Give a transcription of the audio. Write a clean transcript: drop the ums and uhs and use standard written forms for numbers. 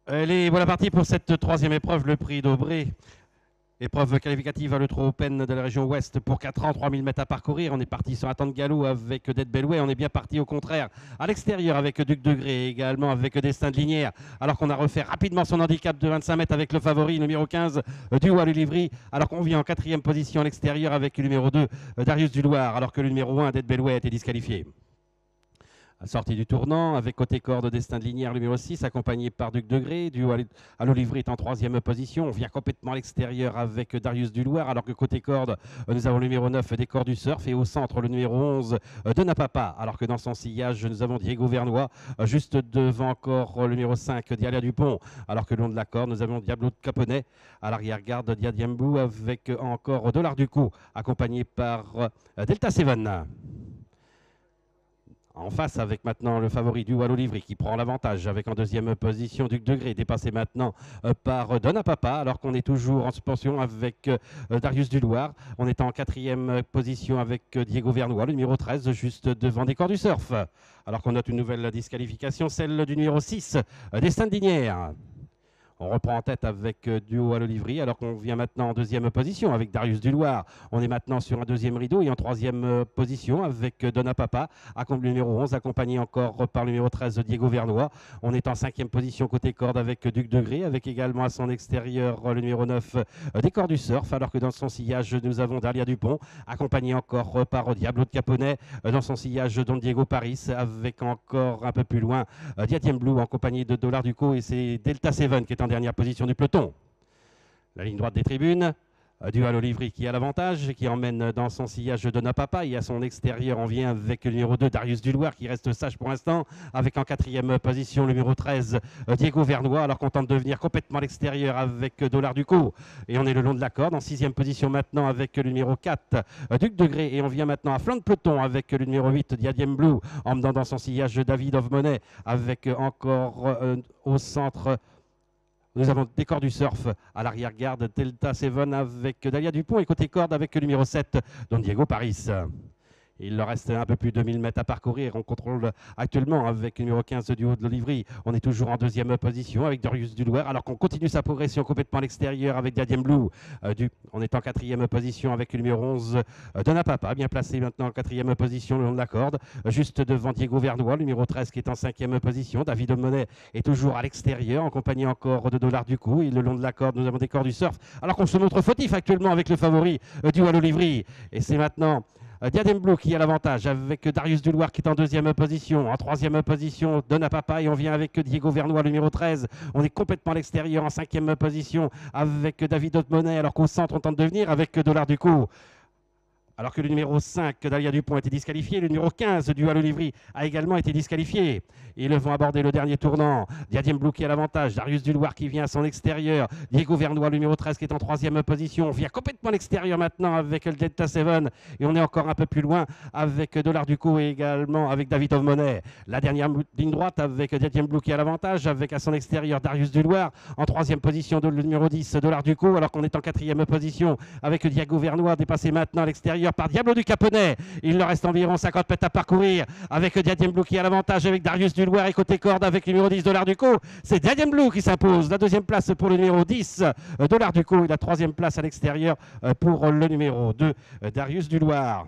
Voilà parti pour cette troisième épreuve, le prix d'Aubrey. Épreuve qualificative à l'Euro Open de la région ouest pour 4 ans, 3000 mètres à parcourir. On est parti sur un temps de galop avec Dead Bellway. On est bien parti au contraire à l'extérieur avec Duc de Gré, également avec Destin de Linière. Alors qu'on a refait rapidement son handicap de 25 mètres avec le favori numéro 15 du Wallis Livry. Alors qu'on vient en quatrième position à l'extérieur avec le numéro 2 Darius du Loir. Alors que le numéro 1 Dead Bellway a été disqualifié. Sortie du tournant avec côté corde Destin de Linière numéro 6 accompagné par Duc de Gré. Du à l'Olivry est en troisième position. On vient complètement à l'extérieur avec Darius du Loir alors que côté corde nous avons le numéro 9 des corps du surf et au centre le numéro 11 de Napapa. Alors que dans son sillage nous avons Diego Vernois juste devant encore le numéro 5 d'Alia Dupont. Alors que le long de la corde nous avons Diablo de Caponnet à l'arrière-garde Diadiambou avec encore Dollar du Coup accompagné par Delta Seven. En face avec maintenant le favori du Wallis Livry qui prend l'avantage avec en deuxième position Duc de Gré dépassé maintenant par Donna Papa alors qu'on est toujours en suspension avec Darius du Loir. On est en quatrième position avec Diego Vernois, le numéro 13 juste devant des corps du surf. Alors qu'on note une nouvelle disqualification, celle du numéro 6 Destin de Linière. On reprend en tête avec Duo à l'Olivry alors qu'on vient maintenant en deuxième position avec Darius du Loir. On est maintenant sur un deuxième rideau et en troisième position avec Donna Papa, le numéro 11 accompagné encore par le numéro 13 Diego Vernois. On est en cinquième position côté corde avec Duc de Gré avec également à son extérieur le numéro 9 des corps du surf alors que dans son sillage nous avons Dalia Dupont accompagné encore par Diablo de Caponnet dans son sillage Don Diego Paris avec encore un peu plus loin Diadiem Blue en compagnie de Dollar Duco et c'est Delta Seven qui est en dernière position du peloton. La ligne droite des tribunes, du Wallis Livry qui a l'avantage, qui emmène dans son sillage de Napapa et à son extérieur on vient avec le numéro 2 Darius du Loir qui reste sage pour l'instant avec en quatrième position le numéro 13 Diego Vernois alors qu'on tente de venir complètement à l'extérieur avec Dollar Duco et on est le long de la corde en sixième position maintenant avec le numéro 4 Duc de Gré et on vient maintenant à flanc de peloton avec le numéro 8 Diadiem Blue emmenant dans son sillage David of Monet avec encore au centre nous avons des corps du surf à l'arrière-garde, Delta Seven avec Dalia Dupont et côté corde avec le numéro 7, Don Diego Paris. Il leur reste un peu plus de 1000 mètres à parcourir. On contrôle actuellement avec le numéro 15 du haut de l'Olivry. On est toujours en deuxième position avec Darius du Loir alors qu'on continue sa progression complètement à l'extérieur avec Diadiem Blue. On est en quatrième position avec le numéro 11 de Napapa, bien placé maintenant en quatrième position le long de la corde. Juste devant Diego Vernois, le numéro 13 qui est en cinquième position. David Monet est toujours à l'extérieur en compagnie encore de Dollar du Coup. Et le long de la corde, nous avons des corps du surf alors qu'on se montre fautif actuellement avec le favori du Wallis Livry. Et c'est maintenant Diadem Blue qui a l'avantage avec Darius du Loir qui est en deuxième position. En troisième position, Donna Papa et on vient avec Diego Vernois, le numéro 13. On est complètement à l'extérieur en cinquième position avec David Monet alors qu'au centre on tente de venir avec Dollar du Coup. Alors que le numéro 5 d'Alia Dupont a été disqualifié, le numéro 15 du Wallis Livry a également été disqualifié. Ils vont aborder le dernier tournant. Diadiem Blue qui a l'avantage, Darius du Loir qui vient à son extérieur, Diego Vernois, le numéro 13 qui est en troisième position. On vient complètement à l'extérieur maintenant avec le Delta Seven et on est encore un peu plus loin avec Dollar Duco et également avec David of Monet. La dernière ligne droite avec Diadiem Blue qui a l'avantage, avec à son extérieur Darius du Loir. En troisième position le numéro 10 Dollar Duco alors qu'on est en quatrième position avec Diego Vernois dépassé maintenant à l'extérieur par Diablo du Caponnet. Il leur reste environ 50 mètres à parcourir avec Diadiem Blue qui a l'avantage avec Darius du Loir et côté corde avec le numéro 10 Dollar Duco. C'est Diadiem Blue qui s'impose. La deuxième place pour le numéro 10 Dollar Duco et la troisième place à l'extérieur pour le numéro 2 Darius du Loir.